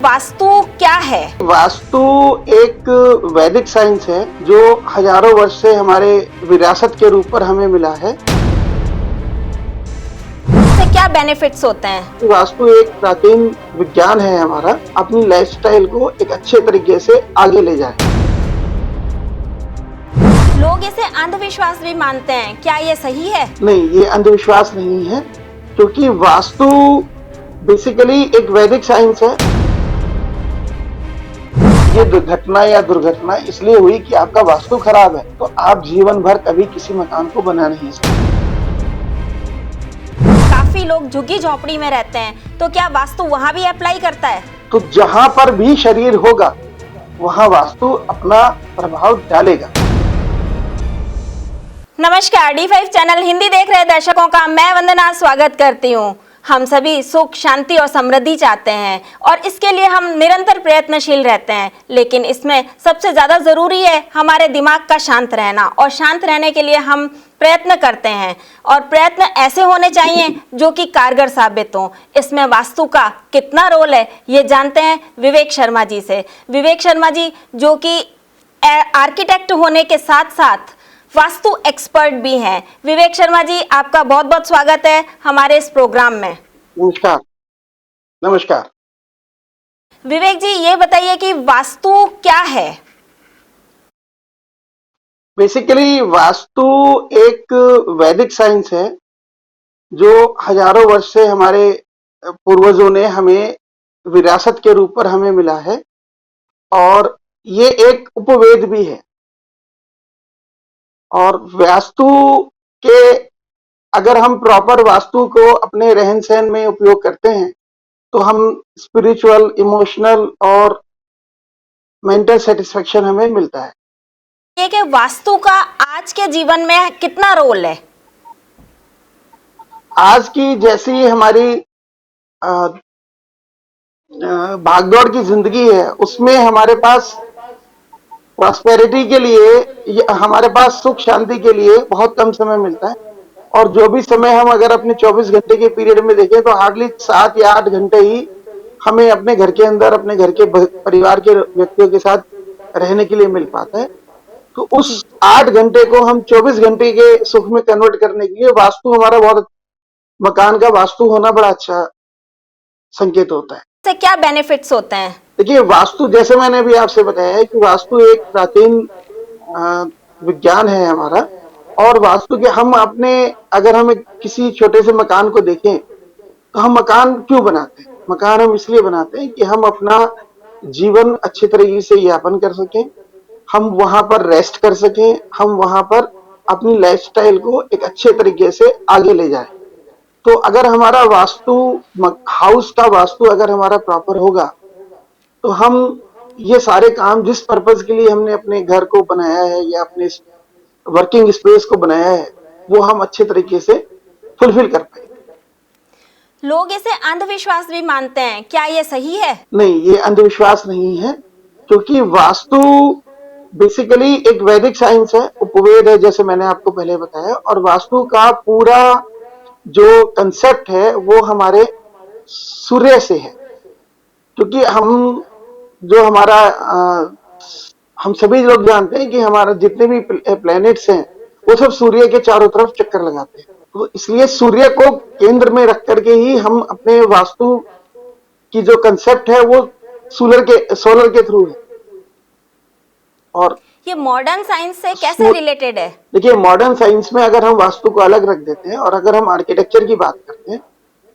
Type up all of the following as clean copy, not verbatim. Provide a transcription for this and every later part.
वास्तु क्या है? वास्तु एक वैदिक साइंस है जो हजारों वर्ष से हमारे विरासत के रूप पर हमें मिला है। इससे क्या बेनिफिट्स होते हैं? वास्तु एक प्राचीन विज्ञान है हमारा, अपनी लाइफस्टाइल को एक अच्छे तरीके से आगे ले जाए। लोग इसे अंधविश्वास भी मानते हैं, क्या ये सही है? नहीं, ये अंधविश्वास नहीं है, क्योंकि वास्तु बेसिकली एक वैदिक साइंस है। ये दुर्घटना या दुर्घटना इसलिए हुई कि आपका वास्तु खराब है, तो आप जीवन भर कभी किसी मकान को बना नहीं सकते। काफी लोग झुग्गी झोपड़ी में रहते हैं, तो क्या वास्तु वहाँ भी अप्लाई करता है? तो जहां पर भी शरीर होगा वहां वास्तु अपना प्रभाव डालेगा। नमस्कार, D5 चैनल हिंदी देख रहे दर्शकों का मैं वंदना स्वागत करती हूँ। हम सभी सुख, शांति और समृद्धि चाहते हैं और इसके लिए हम निरंतर प्रयत्नशील रहते हैं, लेकिन इसमें सबसे ज़्यादा ज़रूरी है हमारे दिमाग का शांत रहना, और शांत रहने के लिए हम प्रयत्न करते हैं और प्रयत्न ऐसे होने चाहिए जो कि कारगर साबित हों। इसमें वास्तु का कितना रोल है ये जानते हैं विवेक शर्मा जी से। विवेक शर्मा जी जो कि आर्किटेक्ट होने के साथ साथ वास्तु एक्सपर्ट भी हैं। विवेक शर्मा जी, आपका बहुत बहुत स्वागत है हमारे इस प्रोग्राम में। नमस्कार। नमस्कार। विवेक जी, ये बताइए कि वास्तु क्या है? बेसिकली वास्तु एक वैदिक साइंस है जो हजारों वर्ष से हमारे पूर्वजों ने हमें विरासत के रूप पर हमें मिला है, और ये एक उपवेद भी है। और वास्तु के अगर हम प्रॉपर वास्तु को अपने रहन सहन में उपयोग करते हैं तो हम स्पिरिचुअल, इमोशनल और मेंटल सेटिस्फेक्शन हमें मिलता है। ये कि वास्तु का आज के जीवन में कितना रोल है? आज की जैसी हमारी भागदौड़ की जिंदगी है, उसमें हमारे पास प्रॉस्पेरिटी के लिए, हमारे पास सुख शांति के लिए बहुत कम समय मिलता है। और जो भी समय हम अगर अपने 24 घंटे के पीरियड में देखें तो हार्डली 7 या 8 घंटे ही हमें अपने घर के अंदर, अपने घर के परिवार के व्यक्तियों के साथ रहने के लिए मिल पाता है। तो उस 8 घंटे को हम 24 घंटे के सुख में कन्वर्ट करने के लिए वास्तु हमारा बहुत, मकान का वास्तु होना बड़ा अच्छा संकेत होता है। इससे क्या बेनिफिट्स होते हैं? देखिए, वास्तु जैसे मैंने अभी आपसे बताया है कि वास्तु एक प्राचीन विज्ञान है हमारा। और वास्तु के हम अपने, अगर हम किसी छोटे से मकान को देखें तो हम मकान क्यों बनाते हैं? मकान हम इसलिए बनाते हैं कि हम अपना जीवन अच्छे तरीके से यापन कर सकें, हम वहां पर रेस्ट कर सकें, हम वहां पर अपनी लाइफस्टाइल को एक अच्छे तरीके से आगे ले जाएं। तो अगर हमारा वास्तु, हाउस का वास्तु अगर हमारा प्रॉपर होगा तो हम ये सारे काम जिस पर्पज के लिए हमने अपने घर को बनाया है या अपने वर्किंग स्पेस को बनाया है, वो हम अच्छे तरीके से फुलफिल कर पाएंगे। लोग इसे अंधविश्वास भी मानते हैं, क्या ये सही है? नहीं, ये अंधविश्वास नहीं है, क्योंकि वास्तु बेसिकली एक वैदिक साइंस है, उपवेद है, जैसे मैंने आपको पहले बताया। और वास्तु का पूरा जो कंसेप्ट है वो हमारे सूर्य से है, क्योंकि हम जो हमारा हम सभी लोग जानते हैं कि हमारा जितने भी प्लैनेट्स हैं वो सब सूर्य के चारों तरफ चक्कर लगाते हैं। तो इसलिए सूर्य को केंद्र में रख करके ही हम अपने वास्तु की जो कंसेप्ट है वो सोलर के थ्रू है। और ये मॉडर्न साइंस से कैसे रिलेटेड है? देखिए, मॉडर्न साइंस में अगर हम वास्तु को अलग रख देते हैं और अगर हम आर्किटेक्चर की बात करते हैं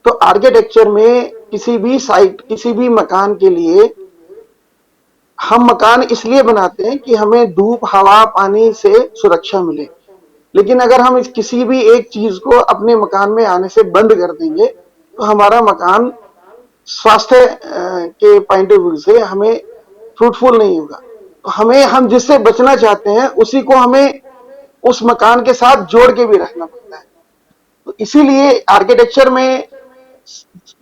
तो आर्किटेक्चर में किसी भी साइट, किसी भी मकान के लिए हम मकान इसलिए बनाते हैं कि हमें धूप, हवा, पानी से सुरक्षा मिले। लेकिन अगर हम किसी भी एक चीज को अपने मकान में आने से बंद कर देंगे तो हमारा मकान स्वास्थ्य के पॉइंट ऑफ व्यू से हमें फ्रूटफुल नहीं होगा। तो हम जिससे बचना चाहते हैं उसी को हमें उस मकान के साथ जोड़ के भी रखना पड़ता है। तो इसीलिए आर्किटेक्चर में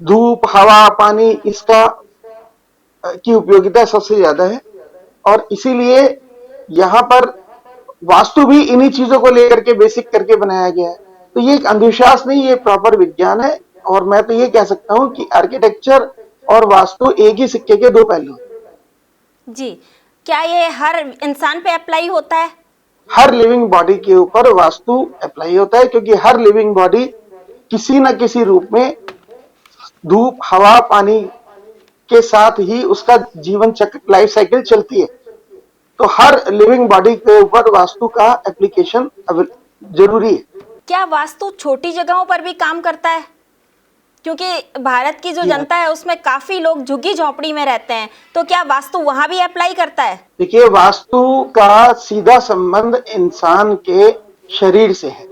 धूप, हवा, पानी, इसका की उपयोगिता सबसे ज्यादा है। और इसीलिए यहाँ पर वास्तु भी इन्हीं चीजों को लेकर के बेसिक करके बनाया गया है। तो ये एक अंधविश्वास नहीं, ये प्रॉपर विज्ञान है। और मैं तो ये कह सकता हूँ कि आर्किटेक्चर और वास्तु एक ही सिक्के के दो पहलू हैं। जी, क्या ये हर इंसान पे अप्लाई होता है? हर लिविंग बॉडी के ऊपर वास्तु अप्लाई होता है, क्योंकि हर लिविंग बॉडी किसी न किसी रूप में धूप, हवा, पानी के साथ ही उसका जीवन चक्र, लाइफ साइकिल चलती है। तो हर लिविंग बॉडी के ऊपर वास्तु का एप्लीकेशन जरूरी है। क्या वास्तु छोटी जगहों पर भी काम करता है? क्योंकि भारत की जो जी हाँ। जनता है उसमें काफी लोग झुग्गी झोपड़ी में रहते हैं, तो क्या वास्तु वहां भी अप्लाई करता है? देखिए, वास्तु का सीधा संबंध इंसान के शरीर से है।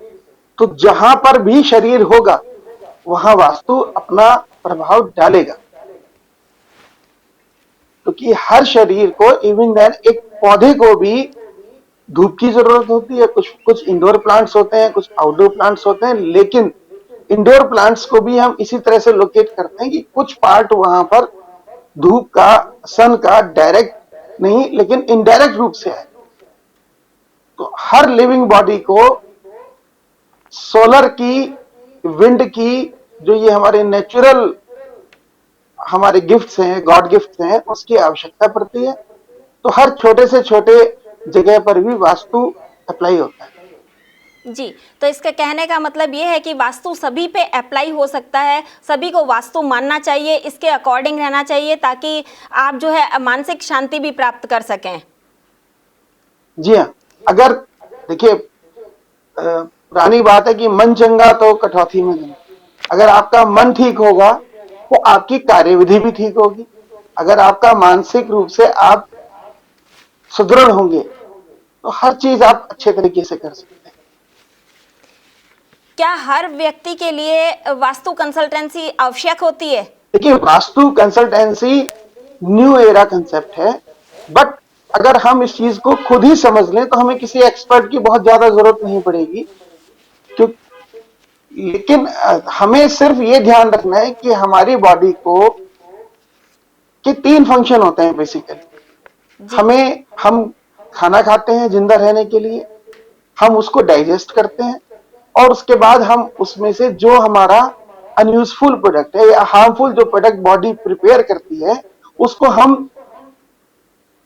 तो जहां पर भी शरीर होगा वहां वास्तु अपना प्रभाव डालेगा, क्योंकि हर शरीर को, इवन देन एक पौधे को भी धूप की जरूरत होती है। कुछ इंडोर प्लांट्स होते हैं, कुछ आउटडोर प्लांट्स होते हैं, लेकिन इंडोर प्लांट्स को भी हम इसी तरह से लोकेट करते हैं कि कुछ पार्ट वहां पर धूप का, सन का डायरेक्ट नहीं लेकिन इनडायरेक्ट रूप से है। तो हर लिविंग बॉडी को सोलर की, विंड की, जो ये हमारे नेचुरल हमारे गिफ्ट्स हैं, गॉड गिफ्ट्स हैं, उसकी आवश्यकता पड़ती है। तो हर छोटे से छोटे जगह पर भी वास्तु अप्लाई होता है। जी, तो इसका कहने का मतलब ये है कि वास्तु सभी पे अप्लाई हो सकता है, सभी को वास्तु मानना चाहिए, इसके अकॉर्डिंग रहना चाहिए, ताकि आप जो है मानसिक शांति भी प्राप्त कर सकें। जी हाँ, अगर देखिए, पुरानी बात है कि मन चंगा तो कटौती में गंगा। अगर आपका मन ठीक होगा तो आपकी कार्यविधि भी ठीक होगी। अगर आपका मानसिक रूप से आप सुदृढ़ होंगे तो हर चीज आप अच्छे तरीके से कर सकते हैं। क्या हर व्यक्ति के लिए वास्तु कंसल्टेंसी आवश्यक होती है? देखिए, vastu consultancy new era concept है, बट अगर हम इस चीज को खुद ही समझ लें तो हमें किसी एक्सपर्ट की बहुत ज्यादा जरूरत नहीं पड़ेगी। क्यों? लेकिन हमें सिर्फ ये ध्यान रखना है कि हमारी बॉडी को के तीन फंक्शन होते हैं बेसिकली। हम खाना खाते हैं जिंदा रहने के लिए, हम उसको डाइजेस्ट करते हैं, और उसके बाद हम उसमें से जो हमारा अनयूजफुल प्रोडक्ट है या हार्मफुल जो प्रोडक्ट बॉडी प्रिपेयर करती है उसको हम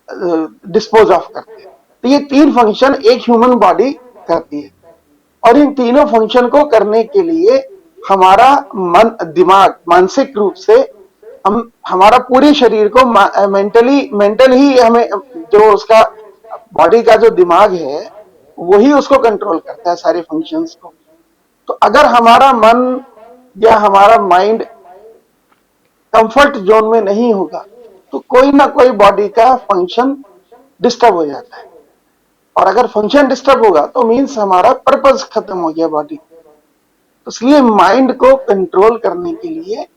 डिस्पोज ऑफ करते हैं। तो ये तीन फंक्शन एक ह्यूमन बॉडी करती है, और इन तीनों फंक्शन को करने के लिए हमारा मन, दिमाग, मानसिक रूप से हमारा पूरे शरीर को मेंटल ही हमें, जो उसका बॉडी का जो दिमाग है वही उसको कंट्रोल करता है सारे फंक्शंस को। तो अगर हमारा मन या हमारा माइंड कंफर्ट जोन में नहीं होगा तो कोई ना कोई बॉडी का फंक्शन डिस्टर्ब हो जाता है, और अगर फंक्शन डिस्टर्ब होगा तो मीन्स हमारा पर्पस खत्म हो गया बॉडी। तो इसलिए माइंड को कंट्रोल करने के लिए,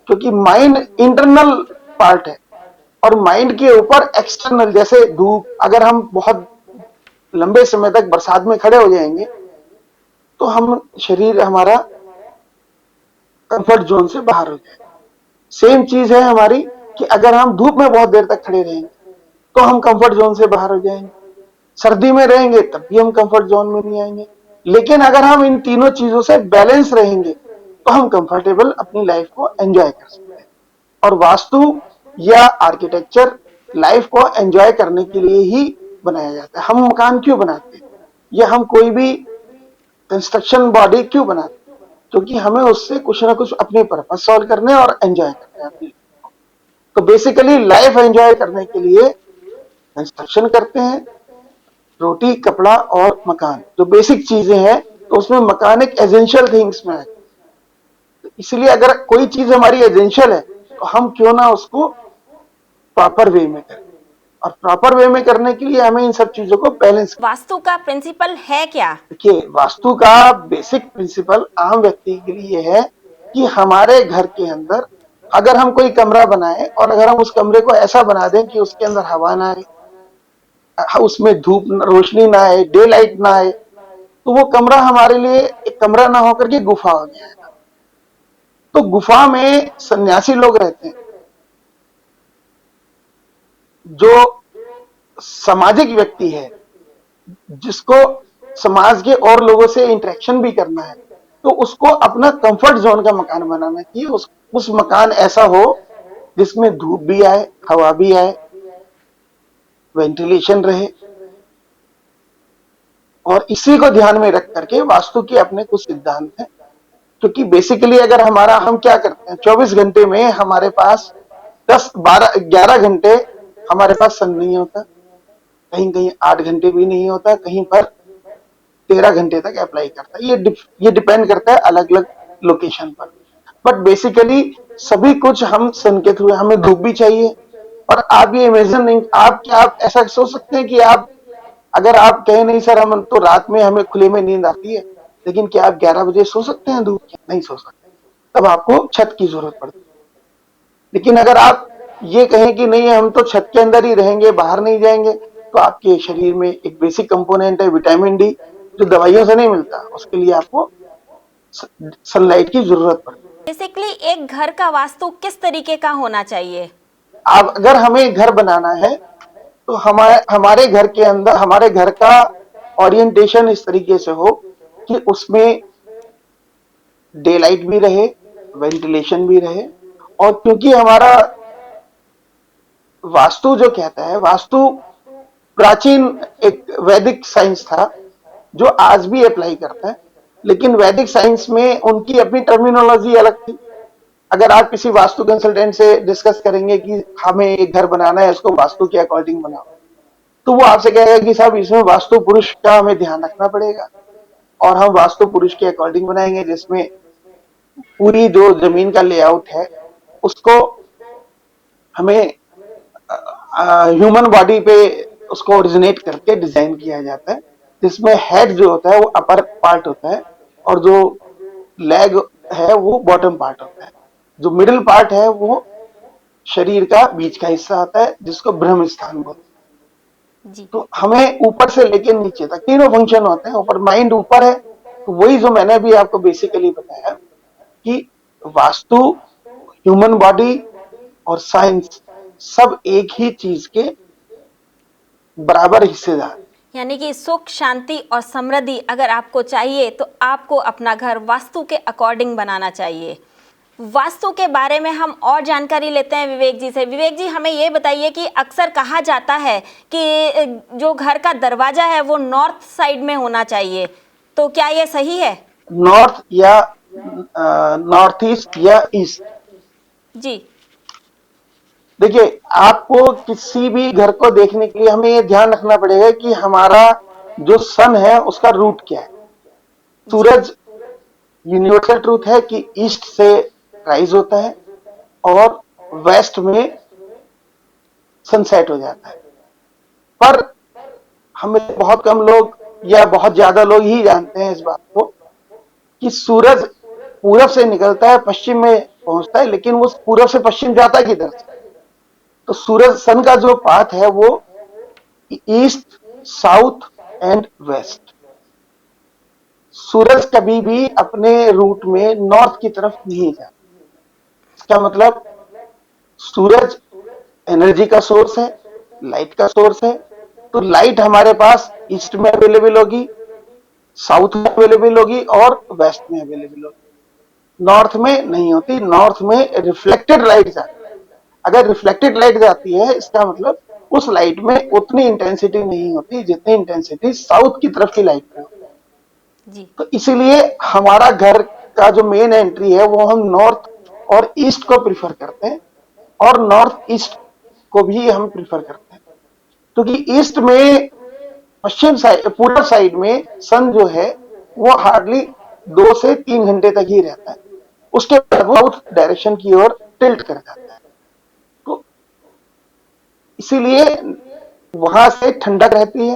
क्योंकि माइंड इंटरनल पार्ट है और माइंड के ऊपर एक्सटर्नल, जैसे धूप, अगर हम बहुत लंबे समय तक बरसात में खड़े हो जाएंगे तो हम शरीर हमारा कंफर्ट जोन से बाहर हो जाएगा। सेम चीज है हमारी कि अगर हम धूप में बहुत देर तक खड़े रहेंगे तो हम कंफर्ट जोन से बाहर हो जाएंगे, सर्दी में रहेंगे तब भी हम कंफर्ट जोन में नहीं आएंगे। लेकिन अगर हम इन तीनों चीजों से बैलेंस रहेंगे तो हम कंफर्टेबल अपनी लाइफ को एंजॉय कर सकते हैं। और वास्तु या आर्किटेक्चर लाइफ को एंजॉय करने के लिए ही बनाया जाता है। हम मकान क्यों बनाते हैं या हम कोई भी कंस्ट्रक्शन बॉडी क्यों बनाते हैं? क्योंकि हमें उससे कुछ ना कुछ अपने पर्पस सॉल्व करने और एंजॉय करने हैं अपनी। तो बेसिकली लाइफ एंजॉय करने के लिए कंस्ट्रक्शन करते हैं, रोटी, कपड़ा और मकान जो बेसिक चीजें हैं, तो उसमें मकान एक एसेंशियल थिंग्स में है। तो इसलिए अगर कोई चीज हमारी एसेंशियल है तो हम क्यों ना उसको प्रॉपर वे में करें, और प्रॉपर वे में करने के लिए हमें इन सब चीजों को बैलेंस। वास्तु का प्रिंसिपल है क्या? देखिए, वास्तु का बेसिक प्रिंसिपल आम व्यक्ति के लिए है कि हमारे घर के अंदर अगर हम कोई कमरा बनाए और अगर हम उस कमरे को ऐसा बना दें कि उसके अंदर हवा ना आए, उसमें धूप रोशनी ना आए, डे लाइट ना आए, तो वो कमरा हमारे लिए एक कमरा ना होकर के गुफा हो जाएगा। तो गुफा में सन्यासी लोग रहते हैं जो सामाजिक व्यक्ति है, जिसको समाज के और लोगों से इंटरेक्शन भी करना है, तो उसको अपना कंफर्ट जोन का मकान बनाना चाहिए। उस मकान ऐसा हो जिसमें धूप भी आए, हवा भी आए, वेंटिलेशन रहे। और इसी को ध्यान में रख करके वास्तु के अपने कुछ सिद्धांत हैं। क्योंकि बेसिकली अगर हम क्या करते हैं, 24 घंटे में हमारे पास 10, 12, 11 घंटे हमारे पास सन नहीं होता, कहीं कहीं 8 घंटे भी नहीं होता, कहीं पर 13 घंटे तक अप्लाई करता है। ये डिपेंड करता है अलग अलग लोकेशन पर। बट बेसिकली सभी कुछ हम सन के थ्रू, हमें धूप भी चाहिए। और आप ये इमेजिन नहीं, आप ऐसा सोच सकते हैं कि अगर आप कहें नहीं सर हम तो रात में हमें खुले में नींद आती है, लेकिन क्या आप 11 बजे सो सकते हैं धूप के? नहीं सो सकते, तब आपको छत की जरूरत पड़ती है। लेकिन अगर आप ये कहें कि नहीं हम तो छत के अंदर ही रहेंगे, बाहर नहीं जाएंगे, तो आपके शरीर में एक बेसिक कंपोनेंट है विटामिन डी, जो दवाइयों से नहीं मिलता, उसके लिए आपको सनलाइट की जरूरत पड़ती है। बेसिकली एक घर का वास्तु किस तरीके का होना चाहिए? अब अगर हमें घर बनाना है तो हमारे घर के अंदर, हमारे घर का ओरिएंटेशन इस तरीके से हो कि उसमें डे लाइट भी रहे, वेंटिलेशन भी रहे। और क्योंकि हमारा वास्तु जो कहता है, वास्तु प्राचीन एक वैदिक साइंस था जो आज भी अप्लाई करता है, लेकिन वैदिक साइंस में उनकी अपनी टर्मिनोलॉजी अलग थी। अगर आप किसी वास्तु कंसल्टेंट से डिस्कस करेंगे कि हमें एक घर बनाना है, इसको वास्तु के अकॉर्डिंग बनाओ, तो वो आपसे कहेगा कि साहब इसमें वास्तु पुरुष का हमें ध्यान रखना पड़ेगा, और हम वास्तु पुरुष के अकॉर्डिंग बनाएंगे, जिसमें पूरी जो जमीन का लेआउट है उसको हमें ह्यूमन बॉडी पे उसको ओरिजिनेट करके डिजाइन किया जाता है, जिसमें हेड जो होता है वो अपर पार्ट होता है, और जो लेग है वो बॉटम पार्ट होता है। जो मिडिल पार्ट है वो शरीर का बीच का हिस्सा आता है, जिसको ब्रह्म स्थान बोलते हैं। जी तो हमें ऊपर से लेकर नीचे तक तीनों फंक्शन होते हैं। ऊपर माइंड ऊपर है, तो वही जो मैंने भी आपको बेसिकली बताया कि वास्तु, ह्यूमन बॉडी और साइंस सब एक ही चीज के बराबर हिस्सेदार। यानी कि सुख, शांति और समृद्धि अगर आपको चाहिए तो आपको अपना घर वास्तु के अकॉर्डिंग बनाना चाहिए। वास्तु के बारे में हम और जानकारी लेते हैं विवेक जी से। विवेक जी, हमें ये बताइए कि अक्सर कहा जाता है कि जो घर का दरवाजा है वो नॉर्थ साइड में होना चाहिए, तो क्या ये सही है? नॉर्थ या नॉर्थ ईस्ट या ईस्ट, जी देखिए आपको किसी भी घर को देखने के लिए हमें ये ध्यान रखना पड़ेगा कि हमारा जो सन है उसका रूट क्या है। सूरज यूनिवर्सल ट्रूथ है कि ईस्ट से राइज होता है और वेस्ट में सनसेट हो जाता है। पर हमें बहुत कम लोग या बहुत ज्यादा लोग ही जानते हैं इस बात को कि सूरज पूरब से निकलता है, पश्चिम में पहुंचता है, लेकिन वो पूरब से पश्चिम जाता है किधर से? तो सूरज, सन का जो पाथ है वो ईस्ट, साउथ एंड वेस्ट। सूरज कभी भी अपने रूट में नॉर्थ की तरफ नहीं जाता। इसका मतलब सूरज एनर्जी का सोर्स है, लाइट का सोर्स है। तो लाइट हमारे पास ईस्ट में अवेलेबल होगी, साउथ में अवेलेबल होगी और वेस्ट में अवेलेबल होगी, नॉर्थ में नहीं होती। नॉर्थ में रिफ्लेक्टेड लाइट जाती है। अगर रिफ्लेक्टेड लाइट जाती है, इसका मतलब उस लाइट में उतनी इंटेंसिटी नहीं होती जितनी इंटेंसिटी साउथ की तरफ की लाइट में होती है। जी तो इसीलिए हमारा घर का जो मेन एंट्री है वो हम नॉर्थ और ईस्ट को प्रिफर करते हैं, और नॉर्थ ईस्ट को भी हम प्रिफर करते हैं, क्योंकि ईस्ट में, पश्चिम साइड, पूर्व साइड में सन जो है वो हार्डली 2 से 3 घंटे तक ही रहता है, उसके बाद वो साउथ डायरेक्शन की ओर टिल्ट कर जाता है। तो इसीलिए वहां से ठंडक रहती है,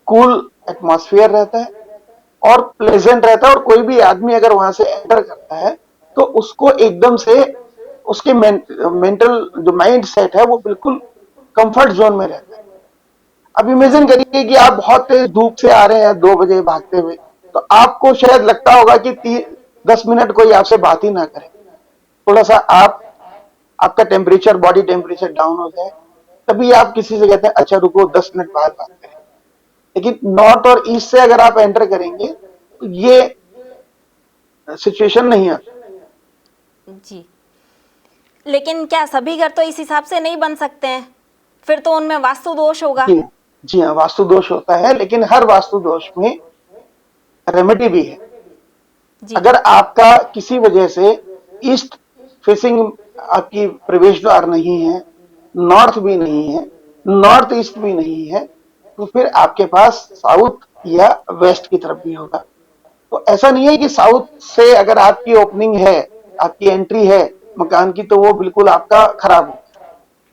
कूल एटमॉस्फेयर रहता है और प्लेजेंट रहता है। और कोई भी आदमी अगर वहां से एंटर करता है तो उसको एकदम से उसके मेंटल जो माइंड सेट है वो बिल्कुल कंफर्ट जोन में रहता है। अब इमेजिन करिए कि आप बहुत तेज धूप से आ रहे हैं 2 बजे भागते हुए, तो आपको शायद लगता होगा कि 10 मिनट कोई आपसे बात ही ना करे, थोड़ा सा आपका टेम्परेचर, बॉडी टेम्परेचर डाउन हो जाए, तभी आप किसी से कहते हैं अच्छा रुको 10 मिनट बाद बात करें। लेकिन नॉर्थ और ईस्ट से अगर आप एंटर करेंगे तो ये सिचुएशन नहीं आती। जी लेकिन क्या सभी घर तो इस हिसाब से नहीं बन सकते हैं? फिर तो उनमें वास्तु दोष होगा। जी जी हाँ, वास्तु दोष होता है, लेकिन हर वास्तु दोष में रेमेडी भी है। जी अगर आपका किसी वजह से ईस्ट फेसिंग आपकी प्रवेश द्वार नहीं है, नॉर्थ भी नहीं है, नॉर्थ ईस्ट भी नहीं है, तो फिर आपके पास साउथ या वेस्ट की तरफ भी होगा। तो ऐसा नहीं है कि साउथ से अगर आपकी ओपनिंग है, आपकी एंट्री है मकान की, तो वो बिल्कुल आपका खराब हो।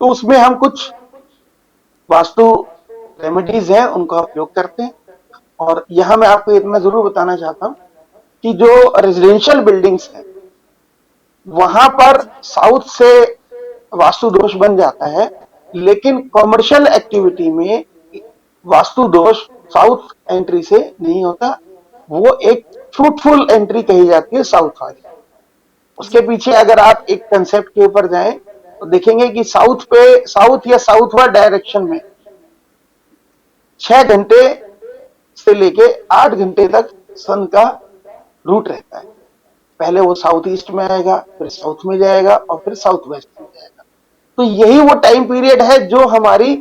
तो उसमें हम कुछ वास्तु रेमेडीज हैं, उनका उपयोग करते हैं। और यहां मैं आपको इतना जरूर बताना चाहता हूं कि जो रेजिडेंशियल बिल्डिंग्स हैं, वहां पर साउथ से वास्तु दोष बन जाता है, लेकिन कॉमर्शियल एक्टिविटी में वास्तु दोष साउथ एंट्री से नहीं होता। वो एक फ्रूटफुल एंट्री कही जाती है साउथ वाली। उसके जी पीछे अगर आप एक कंसेप्ट के ऊपर जाएं तो देखेंगे कि साउथ या साउथवर्ड डायरेक्शन में 6 घंटे से लेके 8 घंटे तक सन का रूट रहता है। पहले वो साउथ ईस्ट में आएगा, फिर साउथ में जाएगा और फिर साउथ वेस्ट में जाएगा। तो यही वो टाइम पीरियड है जो हमारी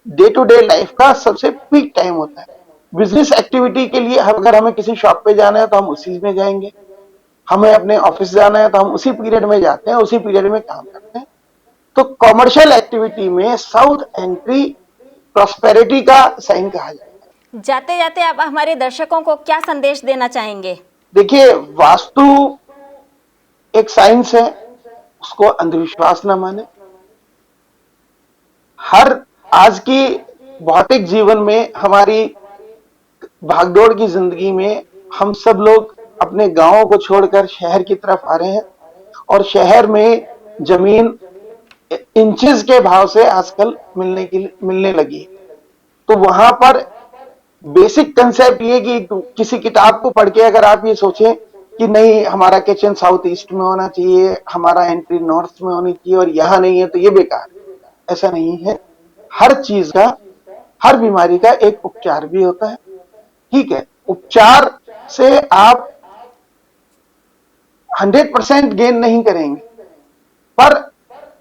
डे टू डे लाइफ का सबसे पीक टाइम होता है। बिजनेस एक्टिविटी के लिए अगर हमें किसी शॉप पे जाना है तो हम उसी में जाएंगे, हमें अपने ऑफिस जाना है तो हम उसी पीरियड में जाते हैं, उसी पीरियड में काम करते हैं। तो कॉमर्शियल एक्टिविटी में साउथ एंट्री प्रॉस्पेरिटी का साइन कहा जाता है। जाते जाते आप हमारे दर्शकों को क्या संदेश देना चाहेंगे? देखिए, वास्तु एक साइंस है, उसको अंधविश्वास ना माने। हर आज की भौतिक जीवन में, हमारी भागदौड़ की जिंदगी में, हम सब लोग अपने गांवों को छोड़कर शहर की तरफ आ रहे हैं और शहर में जमीन इंचेस के भाव से आजकल मिलने लगी। तो वहां पर बेसिक कंसेप्ट ये कि किसी किताब को पढ़ के अगर आप ये सोचें कि नहीं हमारा किचन साउथ ईस्ट में होना चाहिए, हमारा एंट्री नॉर्थ में होनी चाहिए और यहां नहीं है, तो ये बेकार है। ऐसा नहीं है। हर चीज का, हर बीमारी का एक उपचार भी होता है। ठीक है, उपचार से आप 100% गेन नहीं करेंगे, पर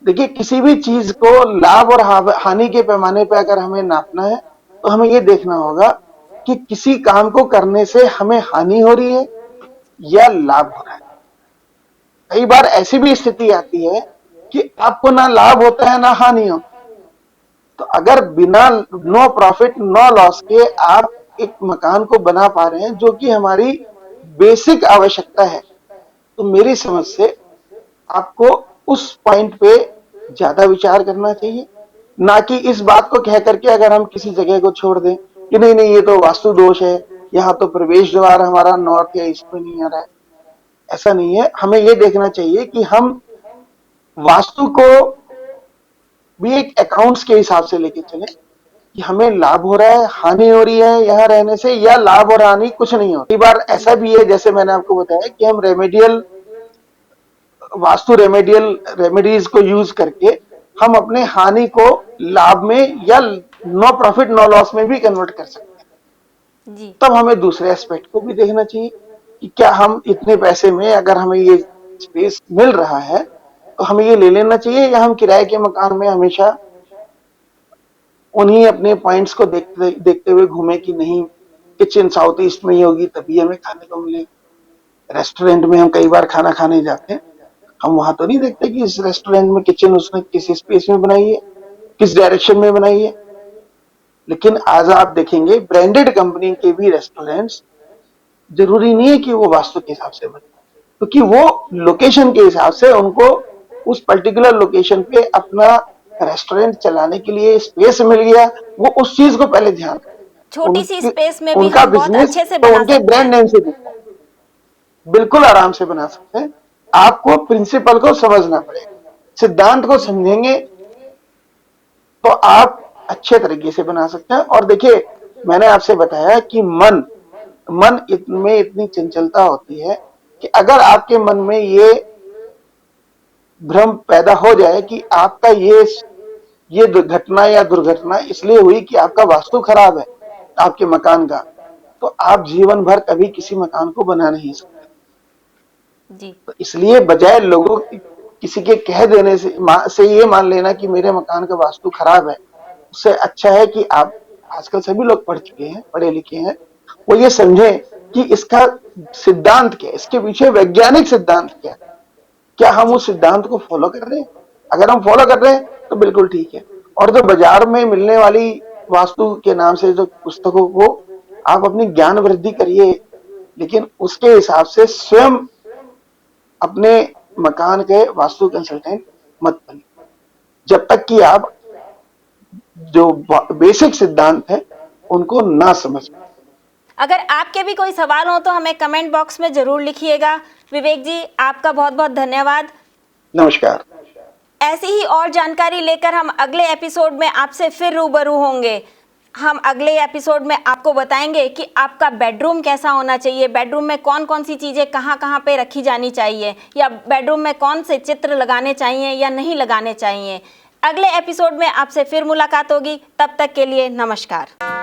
देखिए किसी भी चीज को लाभ और हानि के पैमाने पर अगर हमें नापना है तो हमें यह देखना होगा कि किसी काम को करने से हमें हानि हो रही है या लाभ हो रहा है। कई बार ऐसी भी स्थिति आती है कि आपको ना लाभ होता है ना हानि हो। तो अगर बिना नो प्रॉफिट नो लॉस के आप एक मकान को बना पा रहे हैं जो कि हमारी बेसिक आवश्यकता है, तो मेरी समझ से आपको उस पॉइंट पे ज्यादा विचार करना चाहिए, ना कि इस बात को कह करके अगर हम किसी जगह को छोड़ दें कि नहीं नहीं ये तो वास्तु दोष है, यहाँ तो प्रवेश द्वार हमारा नॉर्थ या ईस्ट में नहीं आ रहा है। ऐसा नहीं है। हमें ये देखना चाहिए कि हम वास्तु को भी एक अकाउंट्स के हिसाब से लेके चले कि हमें लाभ हो रहा है, हानि हो रही है यहाँ रहने से, या लाभ और हानि कुछ नहीं हो। कई बार ऐसा भी है, जैसे मैंने आपको बताया, कि हम वास्तु रेमेडीज को यूज करके हम अपने हानि को लाभ में या नो प्रॉफिट नो लॉस में भी कन्वर्ट कर सकते हैं। जी तब हमें दूसरे एस्पेक्ट को भी देखना चाहिए कि क्या हम इतने पैसे में अगर हमें ये स्पेस मिल रहा है तो हमें ये ले लेना चाहिए, या हम किराए के मकान में हमेशा उन्हीं अपने पॉइंट्स को देखते देखते हुए घूमे कि नहीं किचन साउथ ईस्ट में ही होगी तभी हमें खाने को मिलेगा। रेस्टोरेंट में हम कई बार खाना खाने जाते हैं, हम वहां तो नहीं देखते कि इस रेस्टोरेंट में किचन उसने किस स्पेस में बनाई है, किस डायरेक्शन में बनाई है। लेकिन आज आप देखेंगे ब्रांडेड कंपनी के भी रेस्टोरेंट्स जरूरी नहीं है कि वो वास्तु के हिसाब से बने, क्योंकि वो लोकेशन के हिसाब से उनको उस पर्टिकुलर लोकेशन पे अपना रेस्टोरेंट चलाने के लिए स्पेस मिल गया, वो उस चीज को पहले ध्यान छोटी सी स्पेस में भी उनका हम बहुत बिजनेस अच्छे से तो बना उनके सकते ब्रांड हैं। नेम से दिखता है। बिल्कुल आराम से बना सकते हैं। आपको प्रिंसिपल को समझना पड़ेगा, सिद्धांत को जी समझेंगे तो आप अच्छे तरीके से बना सकते हैं। और देखिए, मैंने आपसे बताया कि मन में इतनी चंचलता होती है कि अगर आपके मन में ये भ्रम पैदा हो जाए कि आपका ये घटना या दुर्घटना इसलिए हुई कि आपका वास्तु खराब है आपके मकान का, तो आप जीवन भर कभी किसी मकान को बना नहीं सकते। जी तो इसलिए बजाय लोगों की किसी के कह देने से ये मान लेना कि मेरे मकान का वास्तु खराब है, उससे अच्छा है कि आप, आजकल सभी लोग पढ़ चुके हैं, पढ़े लिखे हैं, वो ये समझें कि इसका सिद्धांत क्या है, इसके पीछे वैज्ञानिक सिद्धांत क्या है, क्या हम उस सिद्धांत को फॉलो कर रहे हैं। अगर हम फॉलो कर रहे हैं तो बिल्कुल ठीक है। और जो बाजार में मिलने वाली वास्तु के नाम से जो पुस्तकों को आप अपनी ज्ञान वृद्धि करिए, लेकिन उसके हिसाब से स्वयं अपने मकान के वास्तु कंसल्टेंट मत बनिए, जब तक कि आप जो बेसिक सिद्धांत है उनको ना समझ। अगर आपके भी कोई सवाल हो तो हमें कमेंट बॉक्स में जरूर लिखिएगा। विवेक जी, आपका बहुत बहुत धन्यवाद। नमस्कार। ऐसी ही और जानकारी लेकर हम अगले एपिसोड में आपसे फिर रूबरू होंगे। हम अगले एपिसोड में आपको बताएंगे कि आपका बेडरूम कैसा होना चाहिए, बेडरूम में कौन कौन सी चीज़ें कहाँ कहाँ पे रखी जानी चाहिए, या बेडरूम में कौन से चित्र लगाने चाहिए या नहीं लगाने चाहिए। अगले एपिसोड में आपसे फिर मुलाकात होगी। तब तक के लिए नमस्कार।